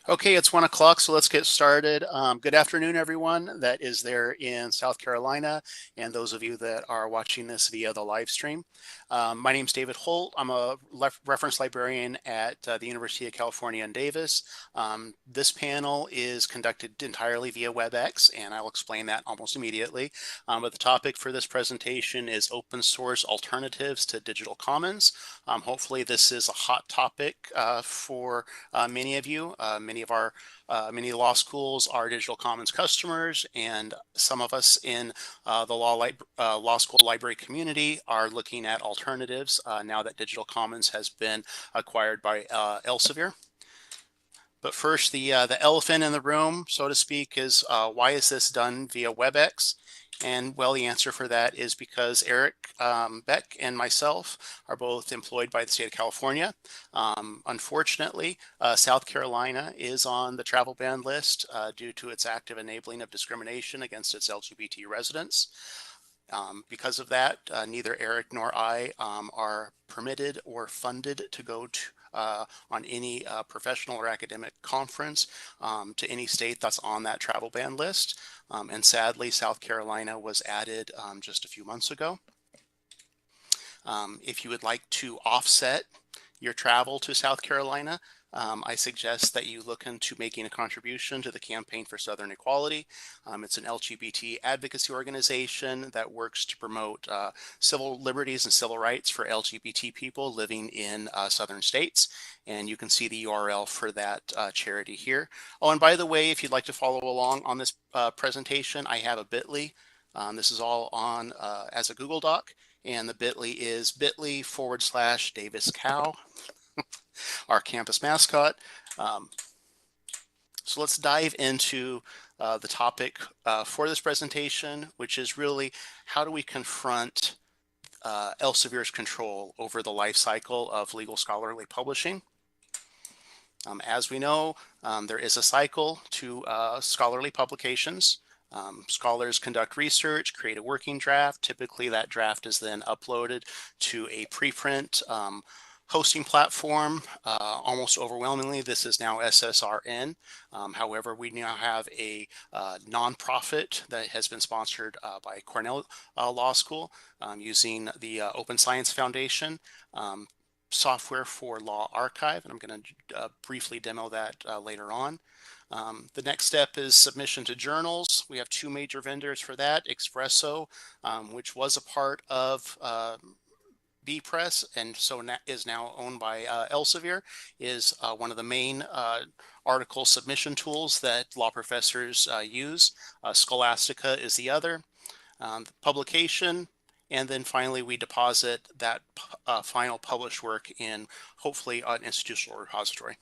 Okay, it's 1 o'clock, so let's get started. Good afternoon, everyone that is there in South Carolina, and those of you that are watching this via the live stream. My name is David Holt. I'm a reference librarian at the University of California in Davis. This panel is conducted entirely via WebEx, and I'll explain that almost immediately. But the topic for this presentation is open source alternatives to digital commons. Hopefully this is a hot topic for many of you. Many law schools are digital commons customers, and some of us in the law school library community are looking at alternatives now that digital commons has been acquired by Elsevier. But first, the elephant in the room, so to speak, is why is this done via WebEx? And well, the answer for that is because Eric Beck and myself are both employed by the state of California. Unfortunately, South Carolina is on the travel ban list due to its active enabling of discrimination against its LGBT residents. Because of that, neither Eric nor I are permitted or funded to go to on any professional or academic conference to any state that's on that travel ban list. And sadly, South Carolina was added just a few months ago. If you would like to offset your travel to South Carolina, I suggest that you look into making a contribution to the Campaign for Southern Equality. It's an LGBT advocacy organization that works to promote civil liberties and civil rights for LGBT people living in southern states. And you can see the URL for that charity here. Oh, and by the way, if you'd like to follow along on this presentation, I have a bit.ly. This is all on as a Google Doc, and the bit.ly is bit.ly/Davis Cow. Our campus mascot. So let's dive into the topic for this presentation, which is really how do we confront Elsevier's control over the life cycle of legal scholarly publishing. As we know, there is a cycle to scholarly publications. Scholars conduct research, create a working draft. Typically, that draft is then uploaded to a preprint hosting platform. Almost overwhelmingly, this is now SSRN. However, we now have a nonprofit that has been sponsored by Cornell Law School using the Open Science Foundation software for Law Archive, and I'm going to briefly demo that later on. The next step is submission to journals. We have two major vendors for that, Expresso, which was a part of bPress and so is now owned by Elsevier, is one of the main article submission tools that law professors use. Scholastica is the other. Publication, and then finally we deposit that final published work in hopefully an institutional repository.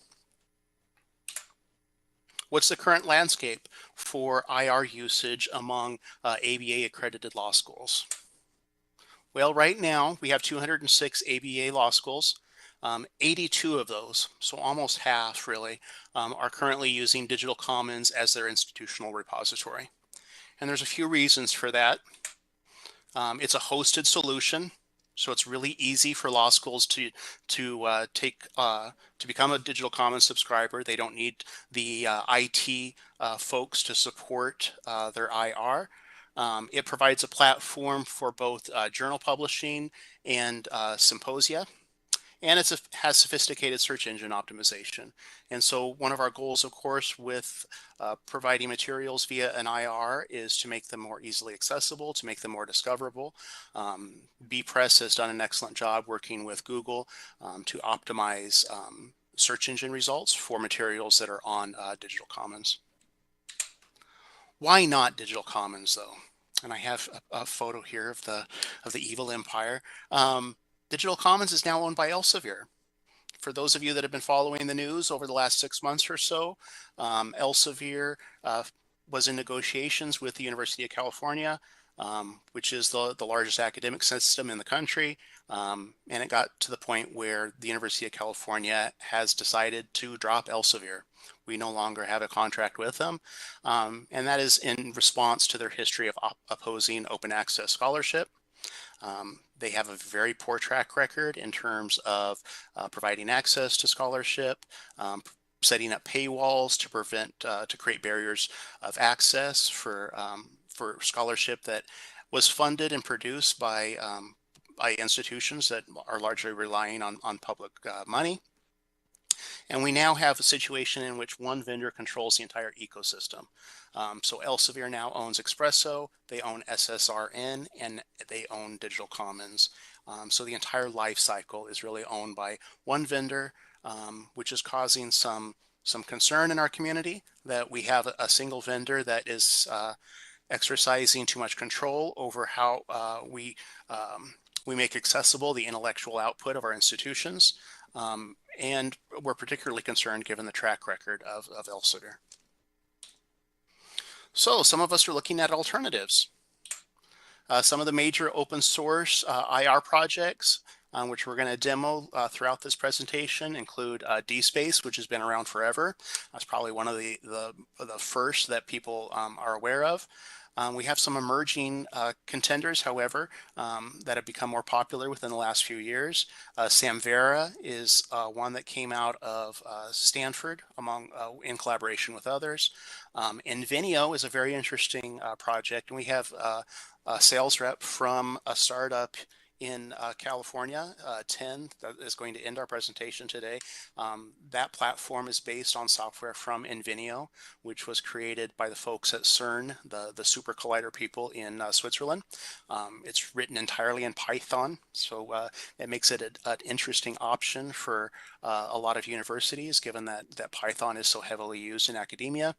What's the current landscape for IR usage among ABA accredited law schools? Well, right now we have 206 ABA law schools. 82 of those, so almost half really, are currently using Digital Commons as their institutional repository. And there's a few reasons for that. It's a hosted solution, so it's really easy for law schools to become a Digital Commons subscriber. They don't need the IT folks to support their IR. It provides a platform for both journal publishing and symposia, and it has sophisticated search engine optimization. And so one of our goals, of course, with providing materials via an IR is to make them more easily accessible, to make them more discoverable. bPress has done an excellent job working with Google to optimize search engine results for materials that are on Digital Commons. Why not Digital Commons, though? And I have a photo here of the evil empire. Digital Commons is now owned by Elsevier. For those of you that have been following the news over the last 6 months or so, Elsevier was in negotiations with the University of California, which is the largest academic system in the country. And it got to the point where the University of California has decided to drop Elsevier. We no longer have a contract with them. And that is in response to their history of opposing open access scholarship. They have a very poor track record in terms of providing access to scholarship, setting up paywalls to prevent, to create barriers of access for scholarship that was funded and produced by institutions that are largely relying on public money. And we now have a situation in which one vendor controls the entire ecosystem. So Elsevier now owns Expresso, they own SSRN, and they own Digital Commons. So the entire life cycle is really owned by one vendor, which is causing some concern in our community that we have a single vendor that is exercising too much control over how we make accessible the intellectual output of our institutions. And we're particularly concerned given the track record of Elsevier. So some of us are looking at alternatives. Some of the major open source IR projects, which we're going to demo throughout this presentation, include DSpace, which has been around forever. That's probably one of the first that people are aware of. We have some emerging contenders, however, that have become more popular within the last few years. Samvera is one that came out of Stanford in collaboration with others. And Vainio is a very interesting project, and we have a sales rep from a startup in California, 10, that is going to end our presentation today. That platform is based on software from Vainio, which was created by the folks at CERN, the super collider people in Switzerland. It's written entirely in Python, so it makes it an interesting option for a lot of universities, given that Python is so heavily used in academia.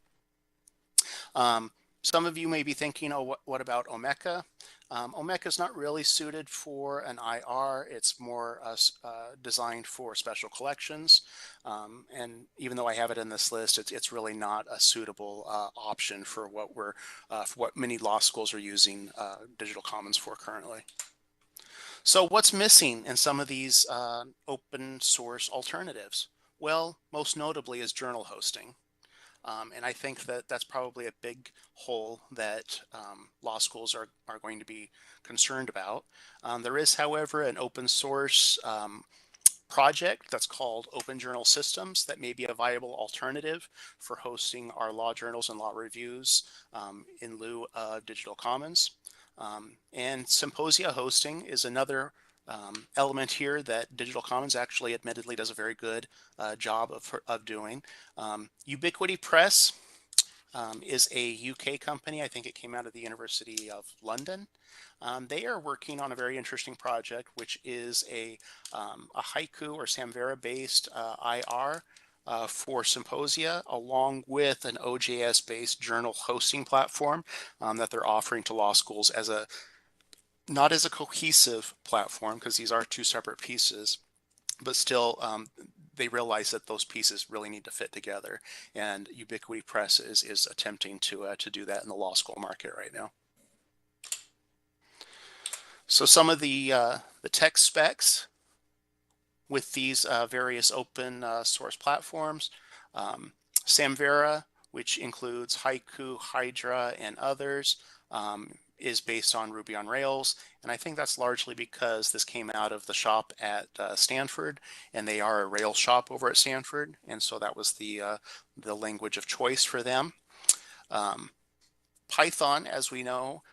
Some of you may be thinking, oh, what about Omeka? Omeka is not really suited for an IR. It's more designed for special collections. And even though I have it in this list, it's really not a suitable option for what many law schools are using Digital Commons for currently. So what's missing in some of these open source alternatives? Well, most notably is journal hosting. And I think that that's probably a big hole that law schools are going to be concerned about. There is, however, an open source project that's called Open Journal Systems that may be a viable alternative for hosting our law journals and law reviews in lieu of Digital Commons. And symposia hosting is another element here that Digital Commons actually admittedly does a very good job of doing. Ubiquity Press is a UK company. I think it came out of the University of London. They are working on a very interesting project, which is a haiku or Samvera based IR for symposia, along with an OJS based journal hosting platform that they're offering to law schools as not as a cohesive platform, because these are two separate pieces, but still they realize that those pieces really need to fit together. And Ubiquity Press is attempting to do that in the law school market right now. So some of the tech specs with these various open source platforms. Samvera, which includes Haiku, Hydra, and others, is based on Ruby on Rails, and I think that's largely because this came out of the shop at Stanford, and they are a Rails shop over at Stanford, and so that was the language of choice for them. Python, as we know,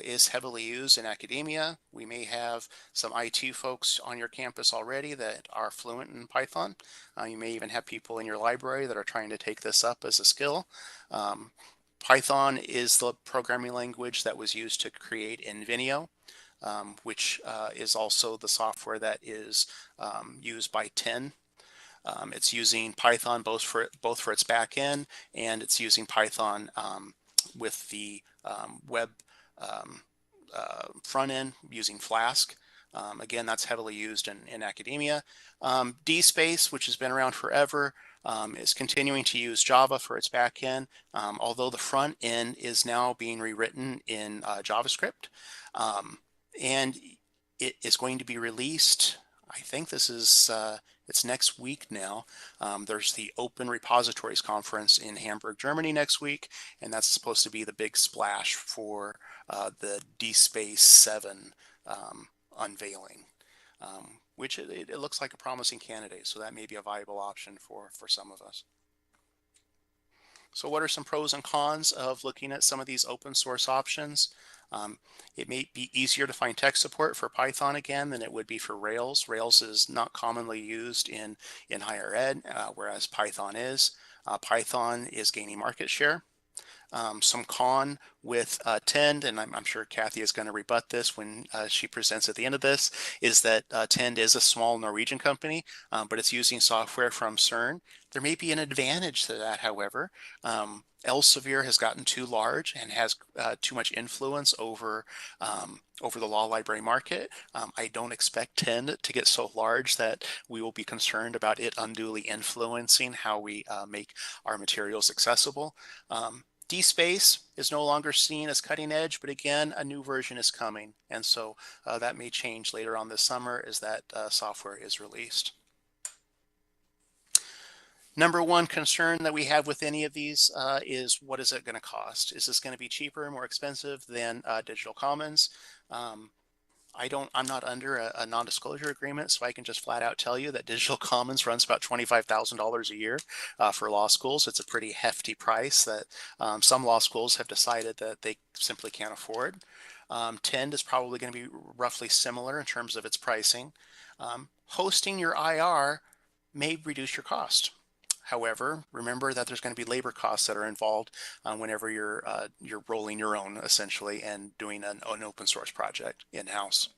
is heavily used in academia. We may have some IT folks on your campus already that are fluent in Python. You may even have people in your library that are trying to take this up as a skill. Python is the programming language that was used to create Vainio, which is also the software that is used by 10. It's using Python both for its backend, and it's using Python with the web front end using Flask. Again, that's heavily used in academia. DSpace, which has been around forever, is continuing to use Java for its backend, although the front end is now being rewritten in JavaScript. And it is going to be released, I think this is, it's next week now. There's the Open Repositories Conference in Hamburg, Germany next week, and that's supposed to be the big splash for the DSpace 7 unveiling. Which it looks like a promising candidate, so that may be a viable option for some of us. So what are some pros and cons of looking at some of these open source options? It may be easier to find tech support for Python again than it would be for Rails. Rails is not commonly used in higher ed, whereas Python is. Python is gaining market share. Some con with Tend, and I'm sure Kathy is going to rebut this when she presents at the end of this, is that Tend is a small Norwegian company, but it's using software from CERN. There may be an advantage to that, however. Elsevier has gotten too large and has too much influence over the law library market. I don't expect Tend to get so large that we will be concerned about it unduly influencing how we make our materials accessible. DSpace is no longer seen as cutting edge, but again, a new version is coming. And so that may change later on this summer as that software is released. Number one concern that we have with any of these is what is it going to cost? Is this going to be cheaper and more expensive than Digital Commons? I'm not under a non-disclosure agreement, so I can just flat out tell you that Digital Commons runs about $25,000 a year for law schools. It's a pretty hefty price that some law schools have decided that they simply can't afford. Tend is probably going to be roughly similar in terms of its pricing. Hosting your IR may reduce your cost. However, remember that there's going to be labor costs that are involved whenever you're rolling your own, essentially, and doing an open source project in-house.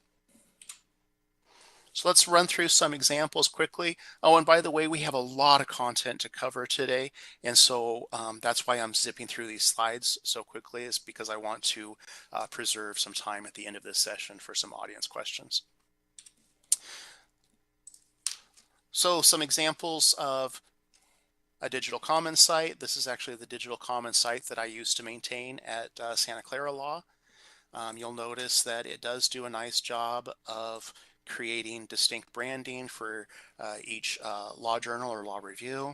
So let's run through some examples quickly. Oh, and by the way, we have a lot of content to cover today, and so that's why I'm zipping through these slides so quickly, is because I want to preserve some time at the end of this session for some audience questions. So some examples of a Digital Commons site. This is actually the Digital Commons site that I used to maintain at Santa Clara Law. You'll notice that it does do a nice job of creating distinct branding for each law journal or law review.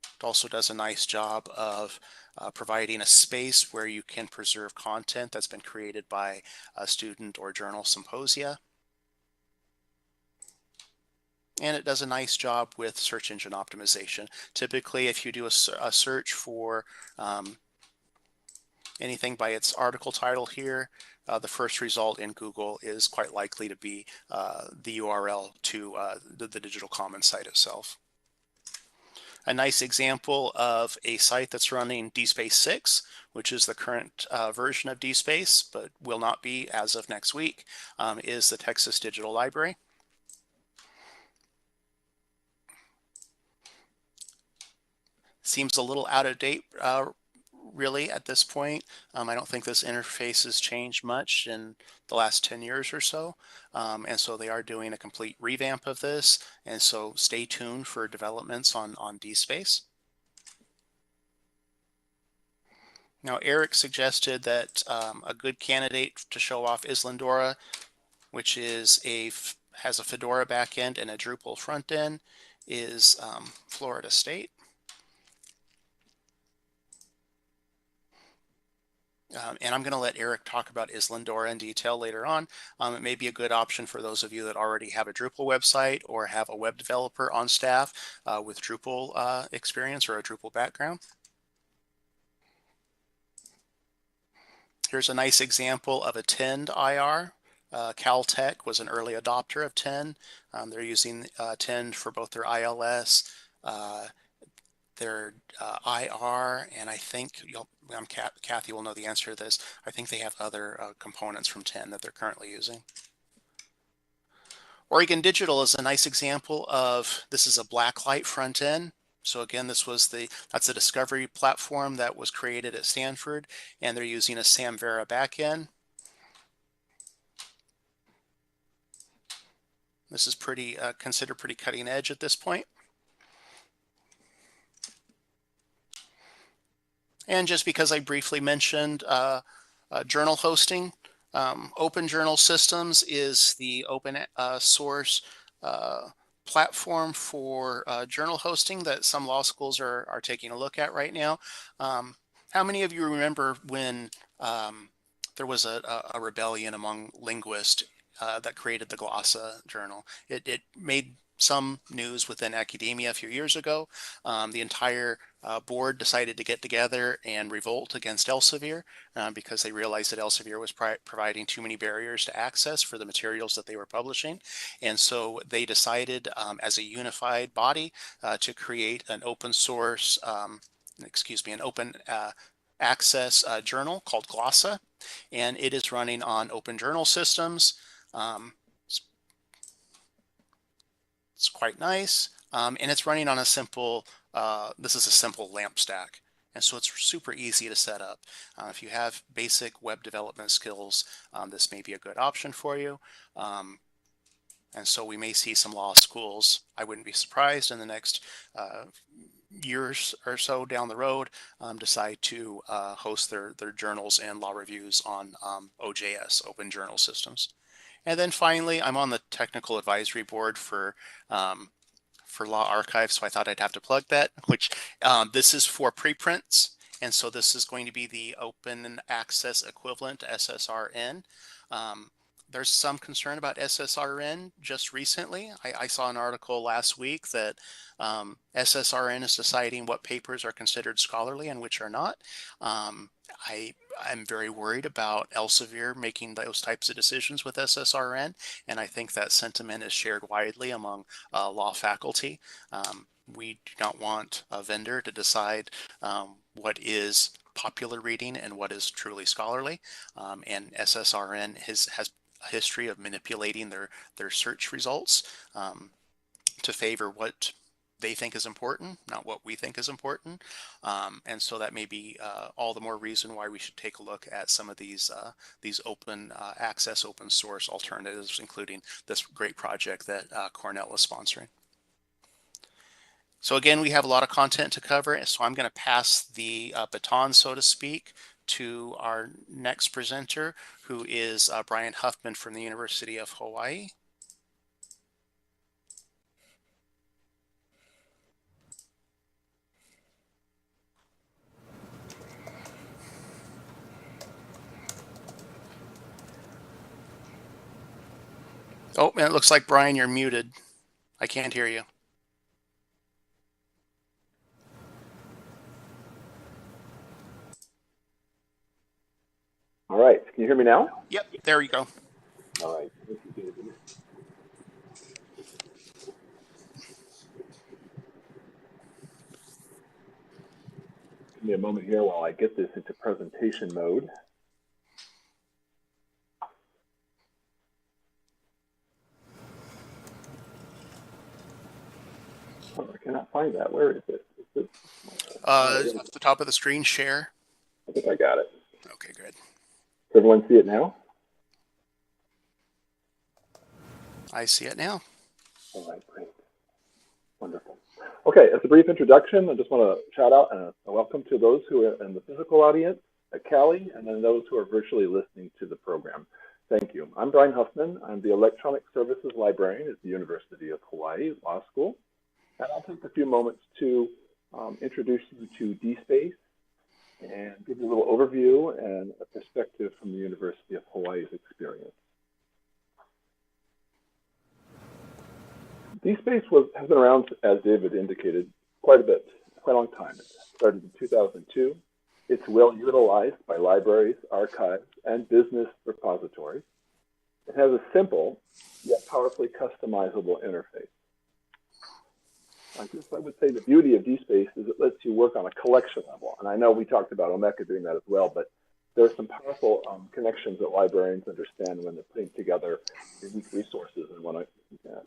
It also does a nice job of providing a space where you can preserve content that's been created by a student or journal symposia. And it does a nice job with search engine optimization. Typically, if you do a search for anything by its article title here, the first result in Google is quite likely to be the URL to the Digital Commons site itself. A nice example of a site that's running DSpace 6, which is the current version of DSpace, but will not be as of next week, is the Texas Digital Library. Seems a little out of date, really, at this point. I don't think this interface has changed much in the last 10 years or so. And so they are doing a complete revamp of this. And so stay tuned for developments on DSpace. Now, Eric suggested that a good candidate to show off Islandora, which is has a Fedora backend and a Drupal front end, is Florida State. And I'm going to let Eric talk about Islandora in detail later on. It may be a good option for those of you that already have a Drupal website or have a web developer on staff with Drupal experience or a Drupal background. Here's a nice example of a Tend IR. Caltech was an early adopter of Tend. They're using Tend for both their ILS, their IR, and I think Kathy will know the answer to this. I think they have other components from Tend that they're currently using. Oregon Digital is a nice example of, this is a blacklight front end. So again, that's a discovery platform that was created at Stanford, and they're using a Samvera backend. This is considered pretty cutting edge at this point. And just because I briefly mentioned journal hosting, Open Journal Systems is the open source platform for journal hosting that some law schools are taking a look at right now. How many of you remember when there was a rebellion among linguists that created the Glossa journal? It made some news within academia a few years ago. The entire board decided to get together and revolt against Elsevier because they realized that Elsevier was providing too many barriers to access for the materials that they were publishing. And so they decided as a unified body to create an open source, an open access journal called Glossa, and it is running on open journal systems. It's quite nice, and it's running on a simple, this is a simple LAMP stack. And so it's super easy to set up. If you have basic web development skills, this may be a good option for you. And so we may see some law schools, I wouldn't be surprised, in the next years or so down the road, decide to host their journals and law reviews on OJS, Open Journal Systems. And then finally, I'm on the technical advisory board for Law Archive, so I thought I'd have to plug that, which this is for preprints. And so this is going to be the open access equivalent to SSRN. There's some concern about SSRN just recently. I saw an article last week that SSRN is deciding what papers are considered scholarly and which are not. I'm very worried about Elsevier making those types of decisions with SSRN, and I think that sentiment is shared widely among law faculty. We do not want a vendor to decide what is popular reading and what is truly scholarly, and SSRN has a history of manipulating their search results to favor what they think is important, not what we think is important. And so that may be all the more reason why we should take a look at some of these open access, open source alternatives, including this great project that Cornell is sponsoring. So again, we have a lot of content to cover, so I'm going to pass the baton, so to speak, to our next presenter, who is Brian Huffman from the University of Hawaii. Oh, and it looks like, Brian, you're muted. I can't hear you. All right, can you hear me now? Yep, there you go. All right. Give me a moment here while I get this into presentation mode. Oh, I cannot find that. Where is it? At the top of the screen, share. I think I got it. Okay, good. Does everyone see it now? I see it now. All right, great. Wonderful. Okay, as a brief introduction, I just want to shout out and a welcome to those who are in the physical audience at Cali, and then those who are virtually listening to the program. Thank you. I'm Brian Huffman. I'm the Electronic Services Librarian at the University of Hawaii Law School. And I'll take a few moments to introduce you to DSpace and give you a little overview and a perspective from the University of Hawaii's experience. DSpace has been around, as David indicated, quite a long time. It started in 2002. It's well utilized by libraries, archives, and business repositories. It has a simple, yet powerfully customizable interface. I would say the beauty of DSpace is it lets you work on a collection level. And I know we talked about Omeka doing that as well, but there are some powerful connections that librarians understand when they're putting together unique resources and want to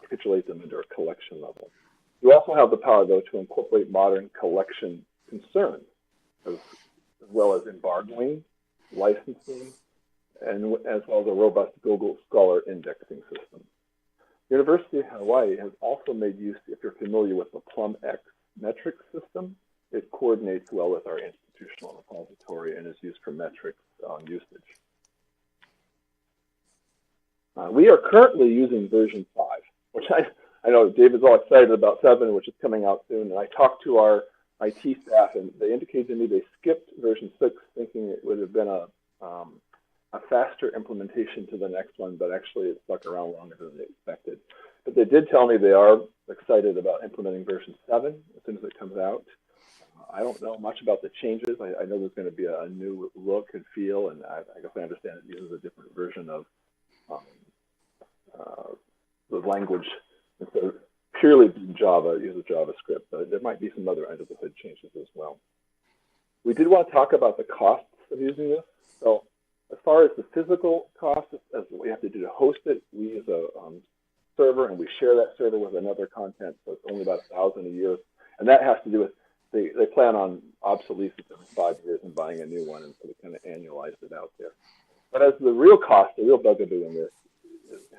capitulate them into a collection level. You also have the power, though, to incorporate modern collection concerns, as well as embargoing, licensing, and as well as a robust Google Scholar indexing system. University of Hawaii has also made use, if you're familiar with the PlumX metric system, it coordinates well with our institutional repository and is used for metrics usage. We are currently using version 5, which I know David's all excited about 7, which is coming out soon. And I talked to our IT staff, and they indicated to me they skipped version 6, thinking it would have been a faster implementation to the next one, but actually it stuck around longer than they expected. But they did tell me they are excited about implementing version 7 as soon as it comes out. I don't know much about the changes. I know there's going to be a new look and feel, and I guess I understand it uses a different version of the language. Instead of purely being Java, it uses JavaScript, but there might be some other under the hood changes as well. We did want to talk about the costs of using this. So as far as the physical costs, as what we have to do to host it, we use a server, and we share that server with another content, so it's only about $1,000 a year. And that has to do with, they plan on obsolescence every 5 years and buying a new one, and so they kind of annualized it out there. But as the real cost, the real bugaboo in this,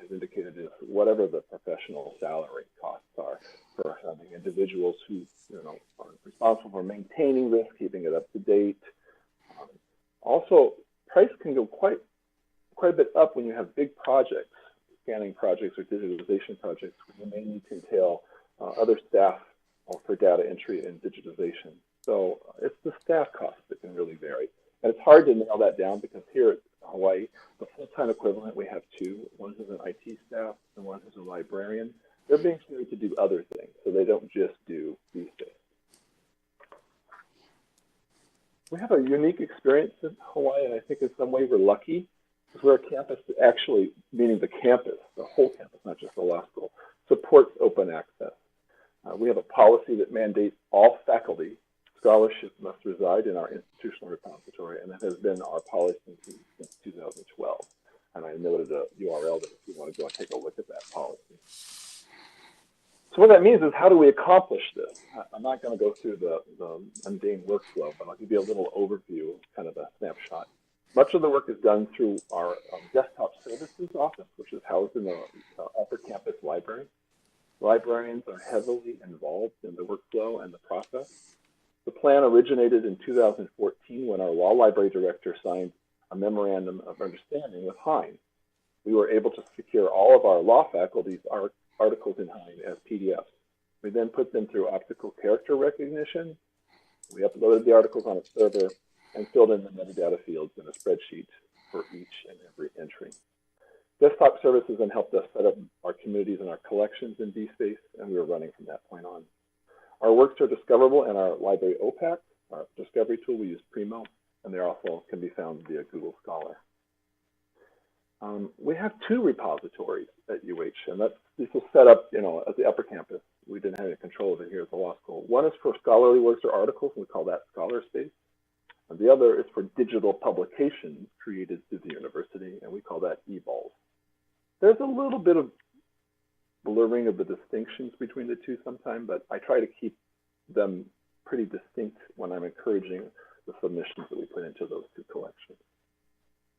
as indicated, is whatever the professional salary costs are for having individuals who are responsible for maintaining this, keeping it up to date. Also, price can go quite a bit up when you have big projects, scanning projects or digitalization projects, where you may need to entail other staff for data entry and digitization. So it's the staff costs that can really vary. And it's hard to nail that down because here at Hawaii, the full-time equivalent, we have two. One is an IT staff and one is a librarian. They're being paid to do other things, so they don't just do these things. We have a unique experience in Hawaii, and I think in some way we're lucky, because we're a campus that actually, meaning the campus, the whole campus, not just the law school, supports open access. We have a policy that mandates all faculty scholarship must reside in our institutional repository, and that has been our policy since 2012. And I noted a URL that if you want to go and take a look at that policy. So what that means is, how do we accomplish this? I'm not going to go through the mundane workflow, but I'll give you a little overview, kind of a snapshot. Much of the work is done through our desktop services office, which is housed in the upper campus library. Librarians are heavily involved in the workflow and the process. The plan originated in 2014 when our law library director signed a memorandum of understanding with Hein. We were able to secure all of our law faculty's articles in Hein as PDFs. We then put them through optical character recognition. We uploaded the articles on a server and filled in the metadata fields in a spreadsheet for each and every entry. Desktop services then helped us set up our communities and our collections in DSpace, and we were running from that point on. Our works are discoverable in our library OPAC, our discovery tool. We use Primo, and they also can be found via Google Scholar. We have two repositories at UH, and this was set up, at the upper campus. We didn't have any control of it here at the law school. One is for scholarly works or articles, and we call that ScholarSpace. And the other is for digital publications created through the university, and we call that eVols. There's a little bit of blurring of the distinctions between the two sometimes, but I try to keep them pretty distinct when I'm encouraging the submissions that we put into those two collections.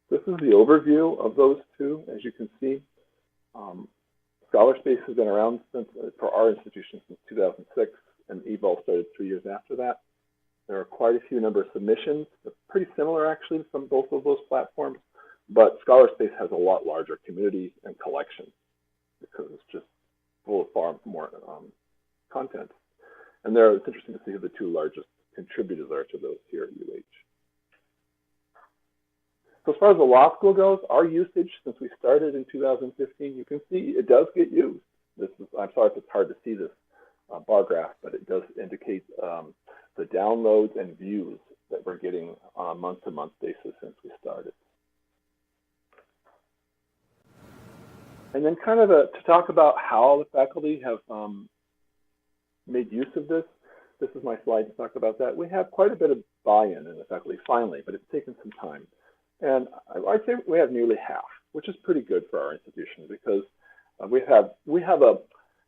This is the overview of those two. As you can see, ScholarSpace has been around for our institution since 2006, and eVol started 3 years after that. There are quite a few number of submissions. They're pretty similar, actually, from both of those platforms, but ScholarSpace has a lot larger community and collection because it's just full of far more content. And it's interesting to see who the two largest contributors are to those here at UH. So as far as the law school goes, our usage since we started in 2015, you can see it does get used. I'm sorry if it's hard to see this bar graph, but it does indicate the downloads and views that we're getting on a month-to-month basis since we started. And then kind of to talk about how the faculty have made use of this. This is my slide to talk about that. We have quite a bit of buy-in in the faculty finally, but it's taken some time. And I'd say we have nearly half, which is pretty good for our institution because we have a,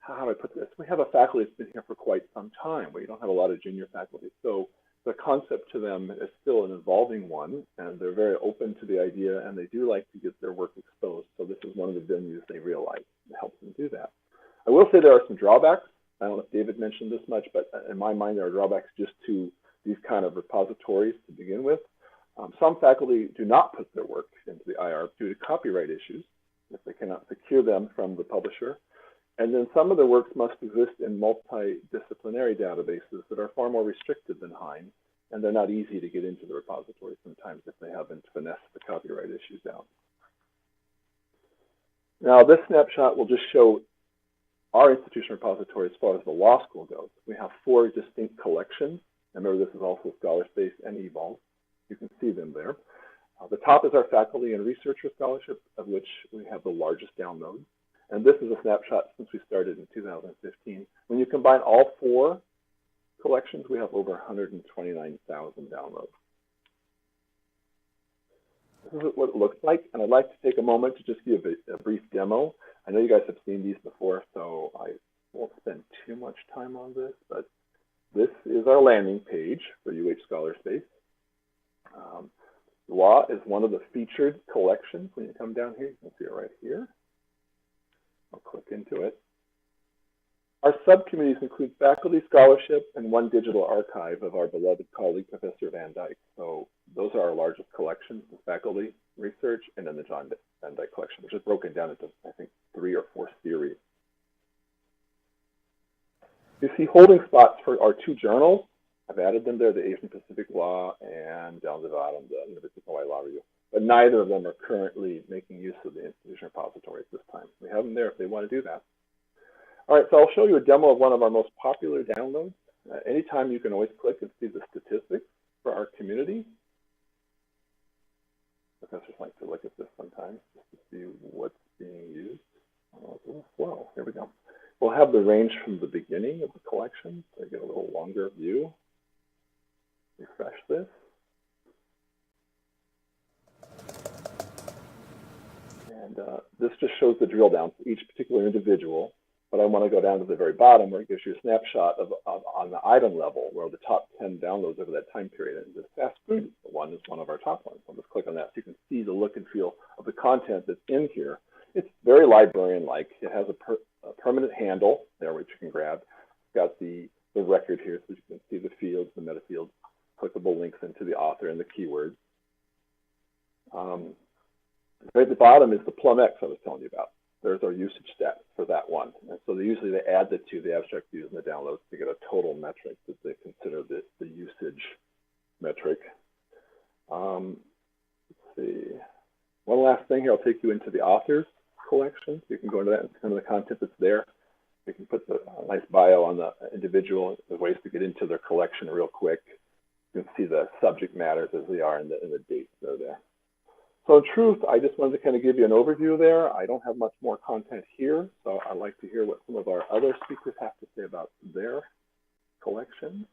how do I put this? We have a faculty that's been here for quite some time. We don't have a lot of junior faculty. So the concept to them is still an evolving one, and they're very open to the idea, and they do like to get their work exposed. So this is one of the venues they realize that helps them do that. I will say there are some drawbacks. I don't know if David mentioned this much, but in my mind, there are drawbacks just to these kind of repositories to begin with. Some faculty do not put their work into the IR due to copyright issues, if they cannot secure them from the publisher. And then some of the works must exist in multidisciplinary databases that are far more restricted than Hein, and they're not easy to get into the repository sometimes if they haven't finessed the copyright issues out. Now, this snapshot will just show our institution repository, as far as the law school goes, we have 4 distinct collections. Remember, this is also ScholarSpace and eVol. You can see them there. The top is our faculty and researcher scholarship, of which we have the largest download. And this is a snapshot since we started in 2015. When you combine all 4 collections, we have over 129,000 downloads. This is what it looks like, and I'd like to take a moment to just give a brief demo. I know you guys have seen these before, so I won't spend too much time on this, but this is our landing page for ScholarSpace. Law is one of the featured collections. When you come down here, you can see it right here. I'll click into it. Our subcommittees include faculty scholarship and 1 digital archive of our beloved colleague, Professor Van Dyke. So those are our largest collections, the faculty research, and then the John Van Dyke collection, which is broken down into, I think, 3 or 4 series. You see holding spots for our 2 journals. I've added them there, the Asian Pacific Law and down the bottom, the University of Hawaii Law Review. But neither of them are currently making use of the institution repository at this time. We have them there if they want to do that. All right, so I'll show you a demo of one of our most popular downloads. Anytime you can always click and see the statistics for our community. Professors like to look at this sometimes just to see what's being used. Oh, it's a little slow. Here we go. We'll have the range from the beginning of the collection, so I get a little longer view. Refresh this. And this just shows the drill down for each particular individual. But I want to go down to the very bottom where it gives you a snapshot of on the item level, where the top 10 downloads over that time period. And the fast food one is one of our top ones. I'll just click on that so you can see the look and feel of the content that's in here. It's very librarian-like. It has a permanent handle there, which you can grab. It's got the record here, so you can see the fields, the meta fields, clickable links into the author and the keywords. Right at the bottom is the PlumX I was telling you about. There's our usage stats for that one. And so usually they add the 2, the abstract views and the downloads, to get a total metric that they consider the usage metric. Let's see. One last thing here, I'll take you into the authors collection. So you can go into that and some of the content that's there. You can put the nice bio on the individual, the ways to get into their collection real quick. You can see the subject matters as they are in the dates that are there. So in truth, I just wanted to kind of give you an overview there. I don't have much more content here, so I'd like to hear what some of our other speakers have to say about their collections.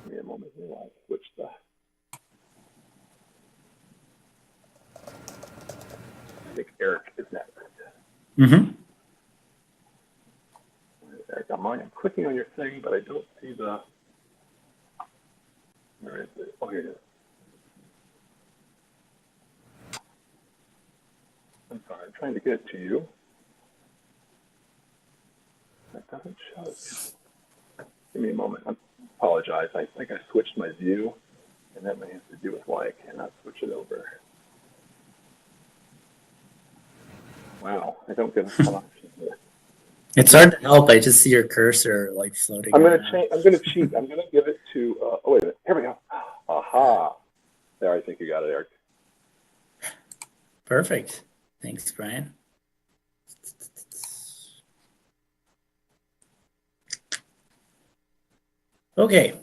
Give me a moment here while I switch the... I think Eric is next. Mm-hmm. Eric, I'm clicking on your thing, but I don't see the... Where is it? Oh, here it is. I'm sorry, I'm trying to get it to you. That doesn't show it. Give me a moment. I apologize. I think I switched my view, and that may have to do with why I cannot switch it over. Wow, I don't get an option here. It's hard to help. I just see your cursor like floating. I'm going to change. I'm going to cheat. I'm going to give it to. Oh wait a minute. Here we go. Aha. There, I think you got it, Eric. Perfect. Thanks, Brian. Okay.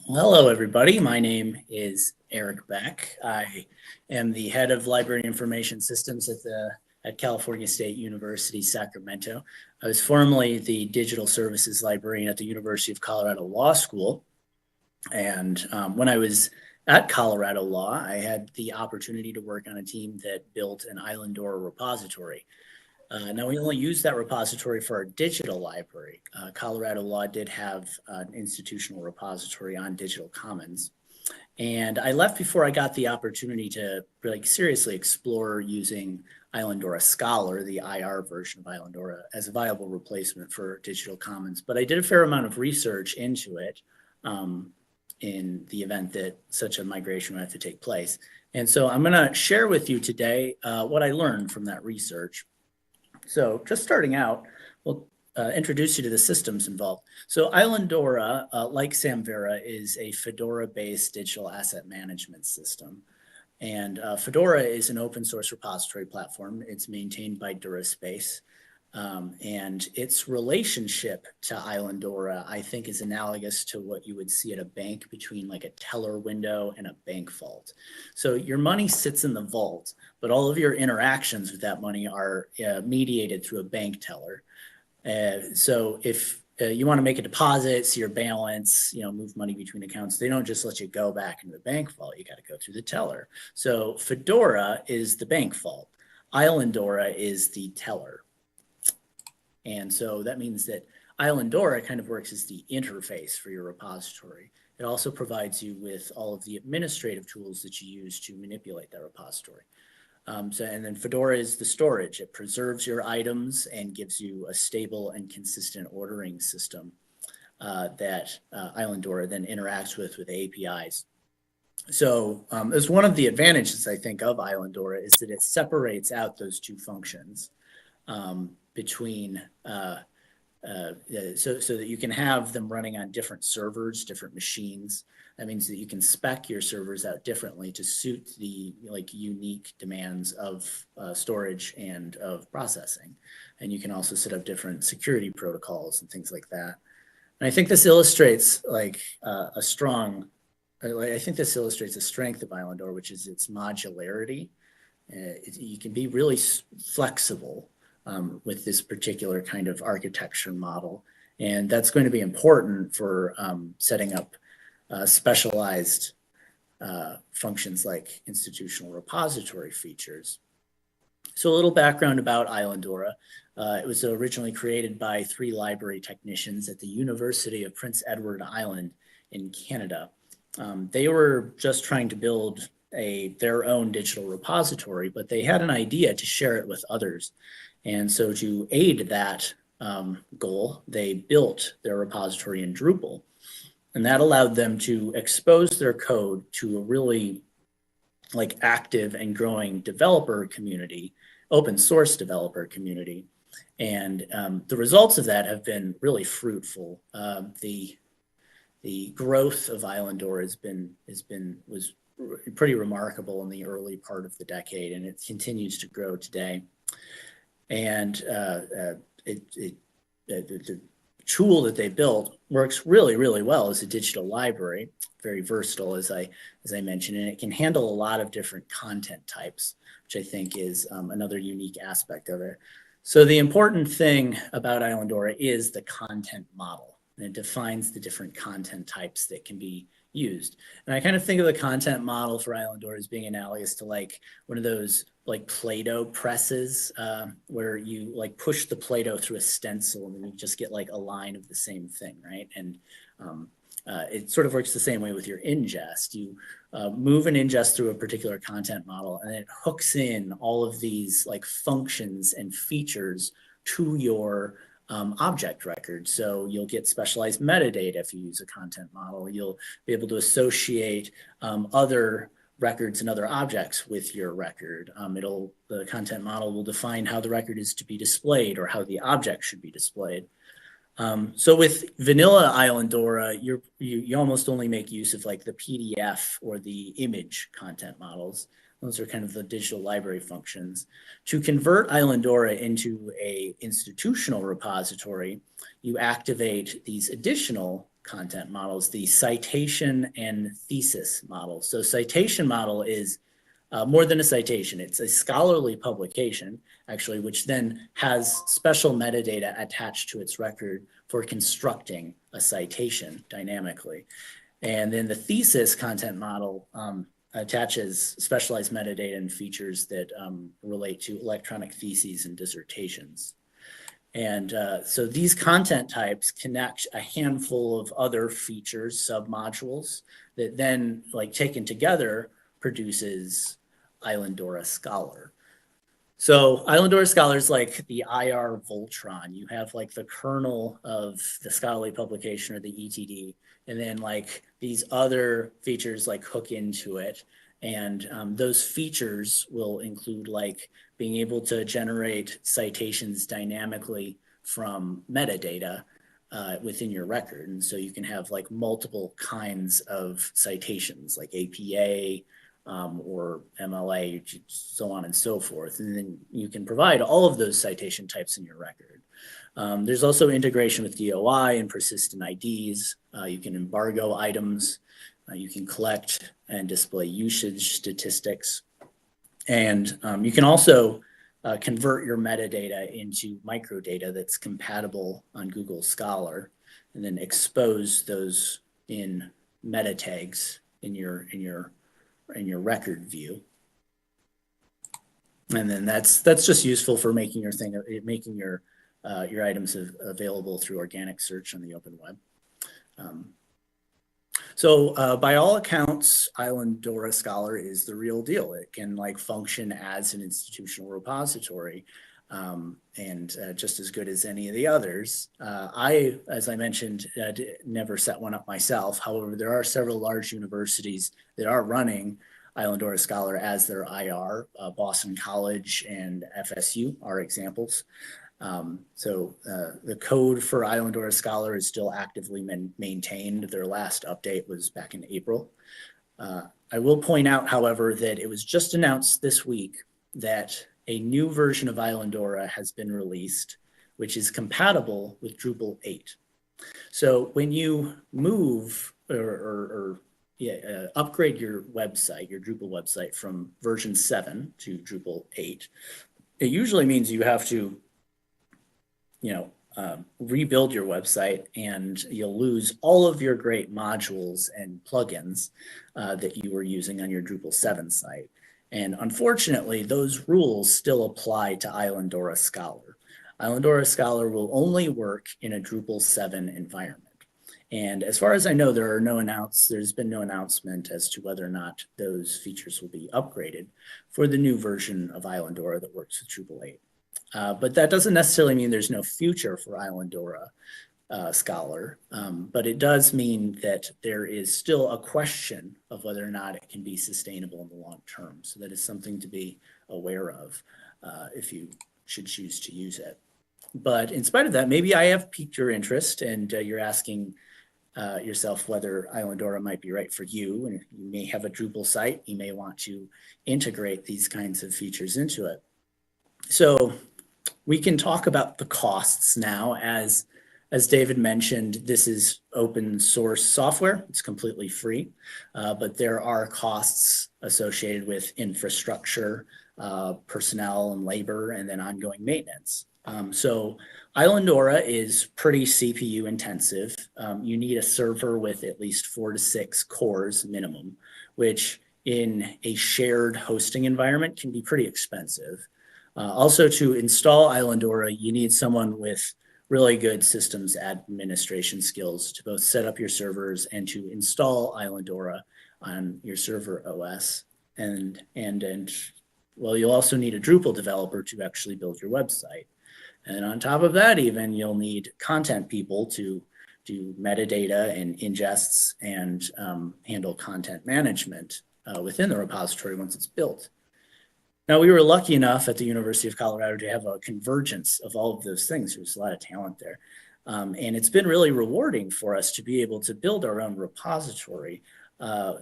Hello, everybody. My name is Eric Beck. I am the head of Library Information Systems at California State University, Sacramento. I was formerly the Digital Services Librarian at the University of Colorado Law School. And when I was at Colorado Law, I had the opportunity to work on a team that built an Islandora repository. Now, we only used that repository for our digital library. Colorado Law did have an institutional repository on Digital Commons. And I left before I got the opportunity to really seriously explore using Islandora Scholar, the IR version of Islandora, as a viable replacement for Digital Commons. But I did a fair amount of research into it in the event that such a migration would have to take place. And so I'm going to share with you today what I learned from that research. So just starting out, we'll introduce you to the systems involved. So Islandora, like Samvera, is a Fedora-based digital asset management system. And Fedora is an open source repository platform. It's maintained by DuraSpace. And its relationship to Islandora, I think, is analogous to what you would see at a bank between like a teller window and a bank vault. So your money sits in the vault, but all of your interactions with that money are mediated through a bank teller. So if you want to make a deposit, see your balance, move money between accounts, they don't just let you go back into the bank vault. You got to go through the teller. So Fedora is the bank vault. Islandora is the teller. And so that means that Islandora kind of works as the interface for your repository. It also provides you with all of the administrative tools that you use to manipulate that repository. And then Fedora is the storage. It preserves your items and gives you a stable and consistent ordering system that Islandora then interacts with APIs. So as one of the advantages, I think, of Islandora is that it separates out those two functions between so that you can have them running on different servers, different machines. That means that you can spec your servers out differently to suit the unique demands of storage and of processing. And you can also set up different security protocols and things like that. And I think this illustrates a strength of Islandora, which is its modularity. You can be really flexible with this particular kind of architecture model. And that's going to be important for setting up specialized functions like institutional repository features. So a little background about Islandora. It was originally created by 3 library technicians at the University of Prince Edward Island in Canada. They were just trying to build their own digital repository, but they had an idea to share it with others. And so to aid that goal, they built their repository in Drupal. And that allowed them to expose their code to a really active and growing developer community, open source developer community. And the results of that have been really fruitful. The growth of Islandora was pretty remarkable in the early part of the decade, and it continues to grow today. And the tool that they built works really, really well as a digital library, very versatile, as I mentioned, and it can handle a lot of different content types, which I think is another unique aspect of it. So the important thing about Islandora is the content model, and it defines the different content types that can be used. And I kind of think of the content model for Islandora as being analogous to one of those Play-Doh presses where you push the Play-Doh through a stencil and then you just get a line of the same thing, right? And it sort of works the same way with your ingest. You move an ingest through a particular content model and it hooks in all of these functions and features to your object record. So you'll get specialized metadata if you use a content model. You'll be able to associate other records and other objects with your record. The content model will define how the record is to be displayed or how the object should be displayed. So with vanilla Islandora, you almost only make use of the PDF or the image content models. Those are kind of the digital library functions. To convert Islandora into an institutional repository, you activate these additional content models, the citation and thesis model. So citation model is more than a citation. It's a scholarly publication, actually, which then has special metadata attached to its record for constructing a citation dynamically. And then the thesis content model attaches specialized metadata and features that relate to electronic theses and dissertations. And so these content types connect a handful of other features, submodules, that then, taken together, produces Islandora Scholar. So Islandora Scholar is like the IR Voltron. You have the kernel of the scholarly publication or the ETD, and then these other features hook into it. And those features will include being able to generate citations dynamically from metadata within your record. And so you can have multiple kinds of citations, like APA, or MLA, so on and so forth. And then you can provide all of those citation types in your record. There's also integration with DOI and persistent IDs. You can embargo items. You can collect and display usage statistics. And you can also convert your metadata into microdata that's compatible on Google Scholar, and then expose those in meta tags in your record view. And then that's just useful for making your items available through organic search on the open web. So by all accounts, Islandora Scholar is the real deal. It can function as an institutional repository, and just as good as any of the others. As I mentioned, never set one up myself. However, there are several large universities that are running Islandora Scholar as their IR. Boston College and FSU are examples. So the code for Islandora Scholar is still actively maintained. Their last update was back in April. I will point out, however, that it was just announced this week that a new version of Islandora has been released, which is compatible with Drupal 8. So when you move or upgrade your website, your Drupal website, from version 7 to Drupal 8, it usually means you have to rebuild your website, and you'll lose all of your great modules and plugins that you were using on your Drupal 7 site. And unfortunately, those rules still apply to Islandora Scholar. Islandora Scholar will only work in a Drupal 7 environment. And as far as I know, there's been no announcement as to whether or not those features will be upgraded for the new version of Islandora that works with Drupal 8. But that doesn't necessarily mean there's no future for Islandora Scholar, but it does mean that there is still a question of whether or not it can be sustainable in the long term. So that is something to be aware of if you should choose to use it. But in spite of that, maybe I have piqued your interest, and you're asking yourself whether Islandora might be right for you. And you may have a Drupal site, you may want to integrate these kinds of features into it. So we can talk about the costs now. As David mentioned, this is open source software. It's completely free, but there are costs associated with infrastructure, personnel and labor, and then ongoing maintenance. So Islandora is pretty CPU intensive. You need a server with at least 4 to 6 cores minimum, which in a shared hosting environment can be pretty expensive. Also, to install Islandora, you need someone with really good systems administration skills to both set up your servers and to install Islandora on your server OS. And well, you'll also need a Drupal developer to actually build your website. And on top of that, even, you'll need content people to do metadata and ingests and handle content management within the repository once it's built. Now, we were lucky enough at the University of Colorado to have a convergence of all of those things. There's a lot of talent there. And it's been really rewarding for us to be able to build our own repository,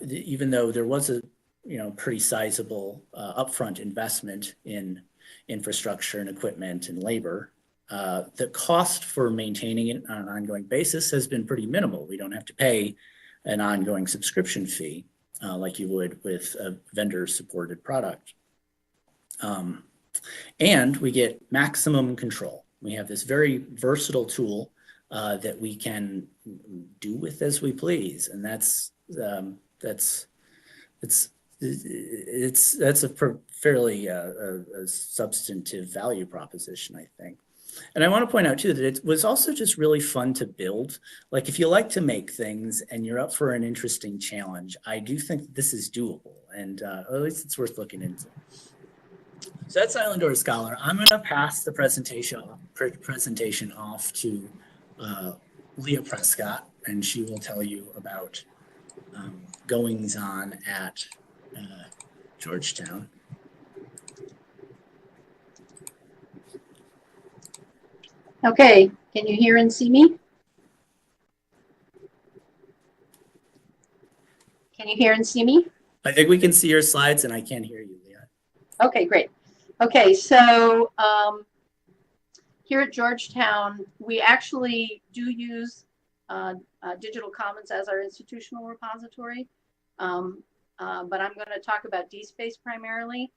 even though there was a pretty sizable upfront investment in infrastructure and equipment and labor. The cost for maintaining it on an ongoing basis has been pretty minimal. We don't have to pay an ongoing subscription fee like you would with a vendor-supported product. And we get maximum control. We have this very versatile tool that we can do with as we please, and that's a fairly a substantive value proposition, I think. And I want to point out too that it was also just really fun to build. Like, if you like to make things and you're up for an interesting challenge, I do think that this is doable, and at least it's worth looking into. So that's Islandora Scholar. I'm going to pass the presentation off to Leah Prescott, and she will tell you about goings on at Georgetown. Okay, can you hear and see me? Can you hear and see me? I think we can see your slides and I can't hear you, Leah. Okay, great. Okay, so here at Georgetown, we actually do use Digital Commons as our institutional repository. But I'm going to talk about DSpace primarily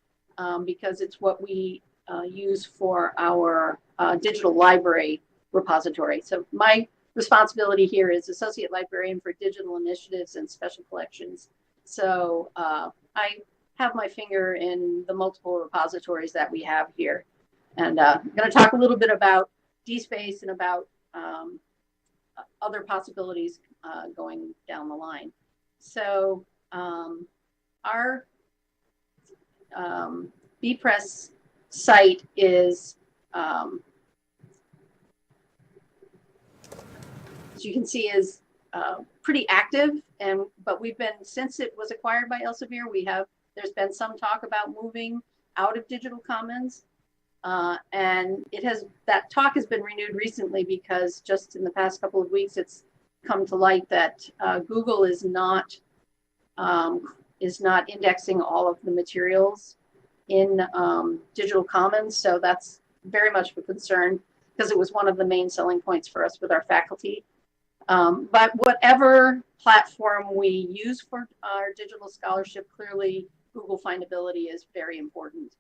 because it's what we use for our digital library repository. So my responsibility here is Associate Librarian for Digital Initiatives and Special Collections. So I have my finger in the multiple repositories that we have here. And I'm going to talk a little bit about DSpace and about other possibilities going down the line. So our bpress site is, as you can see, is pretty active, but we've been, since it was acquired by Elsevier, there's been some talk about moving out of Digital Commons. And that talk has been renewed recently because just in the past couple of weeks, it's come to light that Google is not indexing all of the materials in Digital Commons. So that's very much of a concern because it was one of the main selling points for us with our faculty. But whatever platform we use for our digital scholarship, clearly Google findability is very important.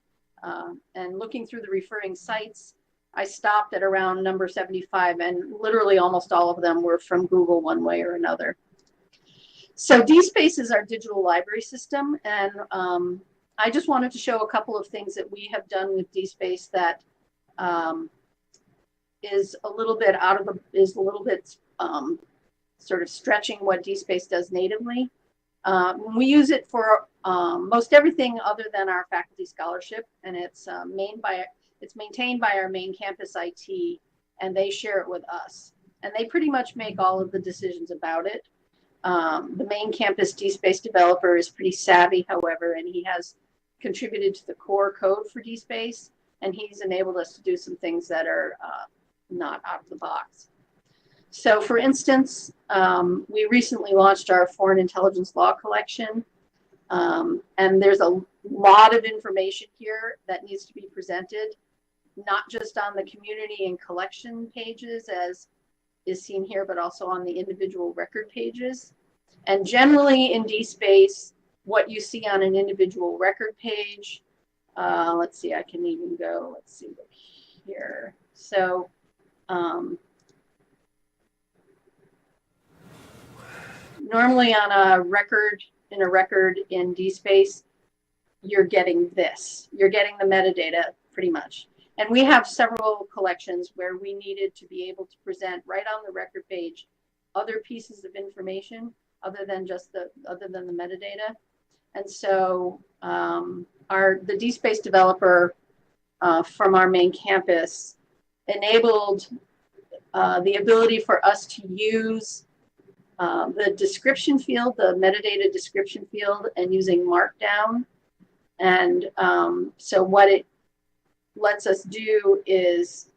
And looking through the referring sites, I stopped at around number 75, and literally almost all of them were from Google one way or another. So DSpace is our digital library system, and I just wanted to show a couple of things that we have done with DSpace that is a little bit sort of stretching what DSpace does natively. We use it for most everything other than our faculty scholarship, and it's maintained by our main campus IT, and they share it with us. And they pretty much make all of the decisions about it. The main campus DSpace developer is pretty savvy, however, and he has contributed to the core code for DSpace, and he's enabled us to do some things that are not out of the box. So for instance, we recently launched our Foreign Intelligence Law collection, and there's a lot of information here that needs to be presented, not just on the community and collection pages as is seen here, but also on the individual record pages. And generally in DSpace, what you see on an individual record page, let's see, I can even go, let's see here. So, normally on a record in DSpace, you're getting this. You're getting the metadata pretty much. And we have several collections where we needed to be able to present right on the record page other pieces of information other than the metadata. And so the DSpace developer from our main campus enabled the ability for us to use the description field, the metadata description field, and using Markdown. And so what it lets us do is,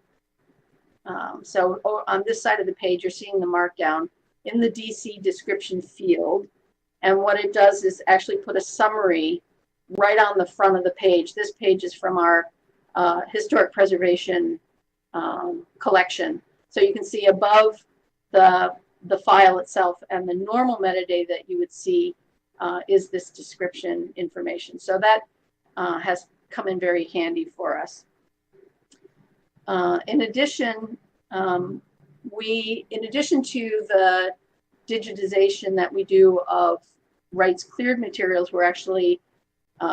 so on this side of the page, you're seeing the Markdown in the DC description field. And what it does is actually put a summary right on the front of the page. This page is from our historic preservation collection. So you can see above the file itself and the normal metadata that you would see is this description information. So that has come in very handy for us. In addition to the digitization that we do of rights cleared materials, we're actually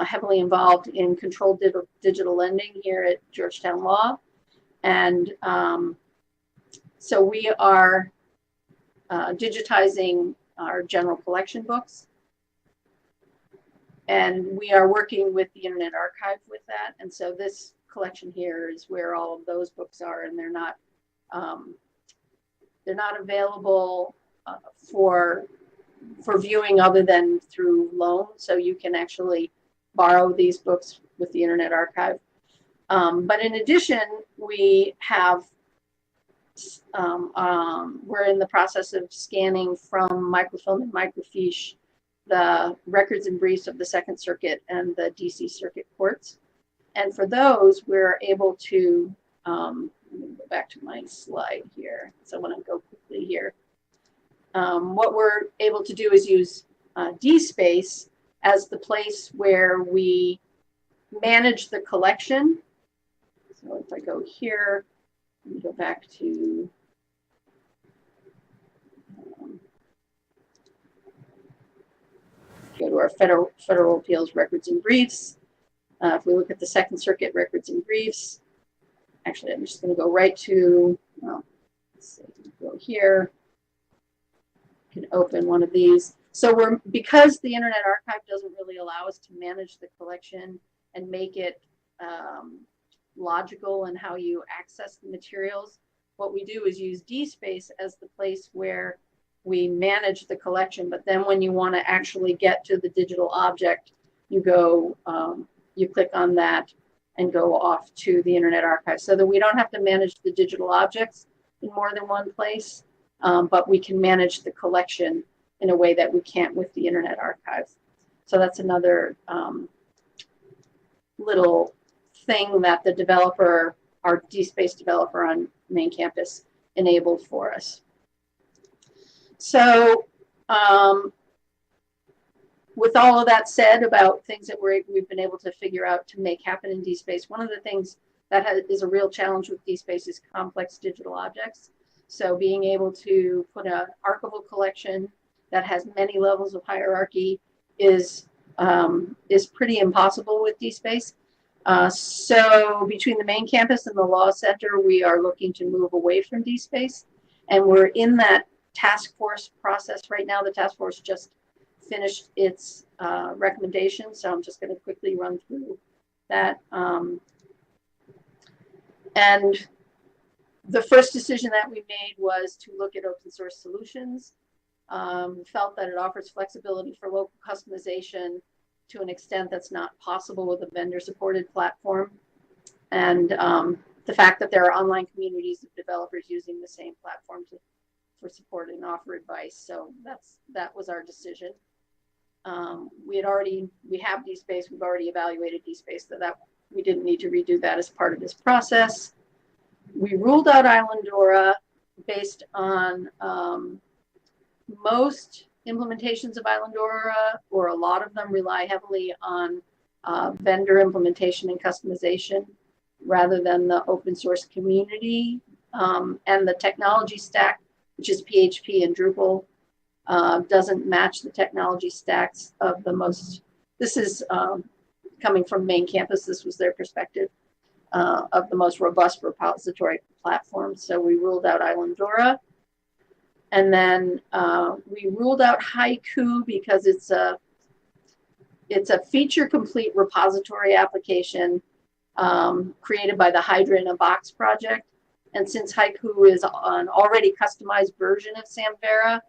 heavily involved in controlled digital lending here at Georgetown Law. And so we are digitizing our general collection books. And we are working with the Internet Archive with that. And so this collection here is where all of those books are, and they're not available for viewing other than through loan. So you can actually borrow these books with the Internet Archive. But in addition, we have we're in the process of scanning from microfilm and microfiche the records and briefs of the Second Circuit and the DC Circuit courts. And for those, we're able to, let me go back to my slide here. So I want to go quickly here. What we're able to do is use DSpace as the place where we manage the collection. So if I go here, let me go back to go to our federal appeals records and briefs. If we look at the Second Circuit records and briefs, actually, I'm just going to go right to, well, let's see, go here. You can open one of these. So because the Internet Archive doesn't really allow us to manage the collection and make it logical in how you access the materials, what we do is use DSpace as the place where we manage the collection. But then when you want to actually get to the digital object, you go, you click on that and go off to the Internet Archive, so that we don't have to manage the digital objects in more than one place, but we can manage the collection in a way that we can't with the Internet Archive. So that's another little thing that the developer, our DSpace developer on main campus, enabled for us. So with all of that said about things that we've been able to figure out to make happen in DSpace, one of the things that is a real challenge with DSpace is complex digital objects. So being able to put an archival collection that has many levels of hierarchy is pretty impossible with DSpace. So between the main campus and the Law Center, we are looking to move away from DSpace, and we're in that task force process right now. The task force just finished its recommendation, so I'm just going to quickly run through that. And the first decision that we made was to look at open source solutions. Felt that it offers flexibility for local customization to an extent that's not possible with a vendor-supported platform. And the fact that there are online communities of developers using the same platform for support and offer advice. So that was our decision. We have DSpace, we've already evaluated DSpace, so that we didn't need to redo that as part of this process. We ruled out Islandora based on most implementations of Islandora, or a lot of them, rely heavily on vendor implementation and customization rather than the open source community. And the technology stack, which is PHP and Drupal, doesn't match the technology stacks of the most, this is coming from main campus, this was their perspective, of the most robust repository platforms. So we ruled out Islandora. And then we ruled out Haiku because it's a feature complete repository application created by the Hydra in a Box project. And since Haiku is an already customized version of Samvera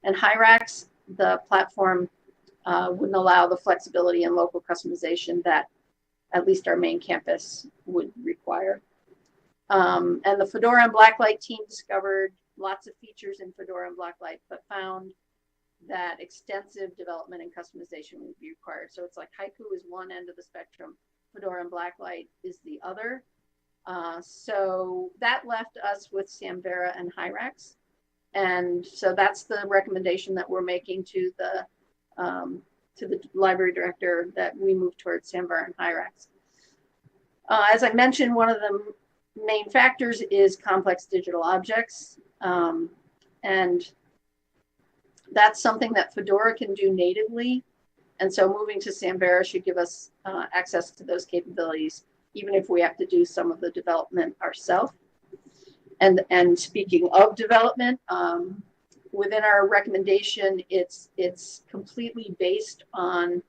and Hyrax, the platform wouldn't allow the flexibility and local customization that at least our main campus would require. And the Fedora and Blacklight team discovered lots of features in Fedora and Blacklight, but found that extensive development and customization would be required. So it's like Haiku is one end of the spectrum, Fedora and Blacklight is the other. So that left us with Samvera and Hyrax. And so that's the recommendation that we're making to the library director, that we move towards Samvera and Hyrax. As I mentioned, one of the main factors is complex digital objects. And that's something that Fedora can do natively. And so moving to Samvera should give us access to those capabilities, even if we have to do some of the development ourselves. And speaking of development, within our recommendation, it's completely based on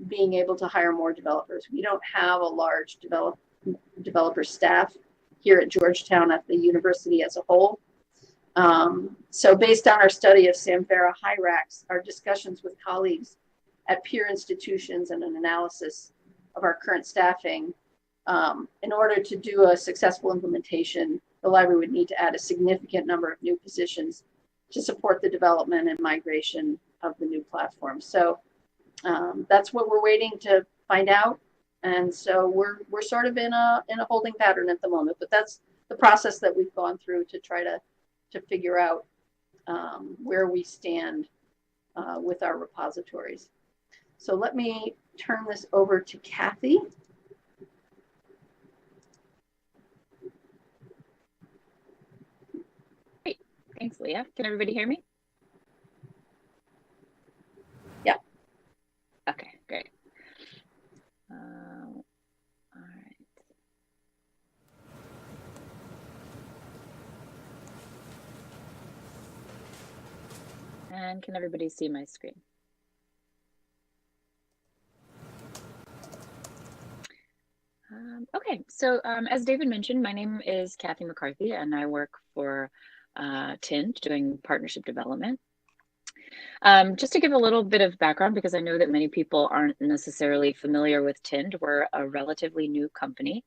being able to hire more developers. We don't have a large developer staff here at Georgetown at the university as a whole. So based on our study of Samvera Hyrax, our discussions with colleagues at peer institutions and an analysis of our current staffing, in order to do a successful implementation, the library would need to add a significant number of new positions to support the development and migration of the new platform. So that's what we're waiting to find out. And so we're sort of in a holding pattern at the moment, but that's the process that we've gone through to try to figure out where we stand with our repositories. So let me turn this over to Kathy. Great, thanks, Leah. Can everybody hear me? Yeah. Okay, great. All right. And can everybody see my screen? Okay, so as David mentioned, my name is Kathy McCarthy, and I work for TIND doing partnership development. Just to give a little bit of background, because I know that many people aren't necessarily familiar with TIND, we're a relatively new company.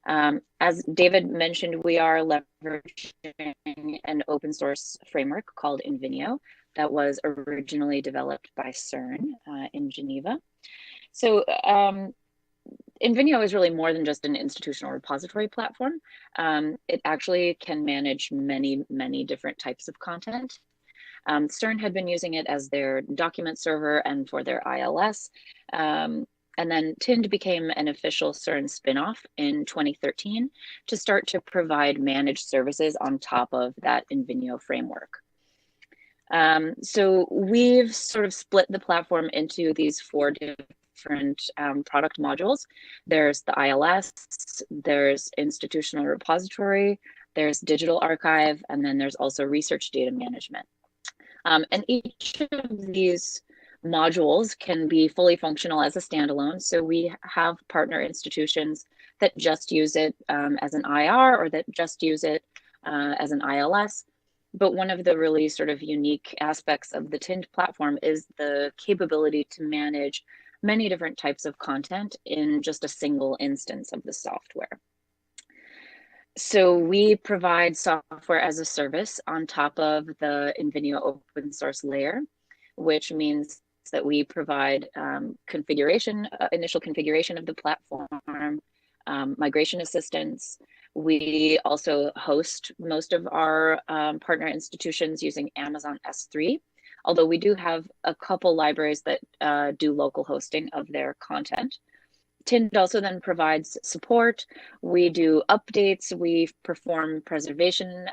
As David mentioned, we are leveraging an open source framework called Vimeo that was originally developed by CERN in Geneva. So Vimeo is really more than just an institutional repository platform. It actually can manage many, many different types of content. CERN had been using it as their document server and for their ILS. And then TIND became an official CERN spinoff in 2013 to start to provide managed services on top of that Vimeo framework. So we've sort of split the platform into these 4 different product modules. There's the ILS, there's institutional repository, there's digital archive, and then there's also research data management. And each of these modules can be fully functional as a standalone. So we have partner institutions that just use it as an IR or that just use it as an ILS. But one of the really sort of unique aspects of the TIND platform is the capability to manage many different types of content in just a single instance of the software. So we provide software as a service on top of the Vimeo open source layer, which means that we provide configuration, initial configuration of the platform, migration assistance. We also host most of our partner institutions using Amazon S3, although we do have a couple libraries that do local hosting of their content. TIND also then provides support. We do updates. We perform preservation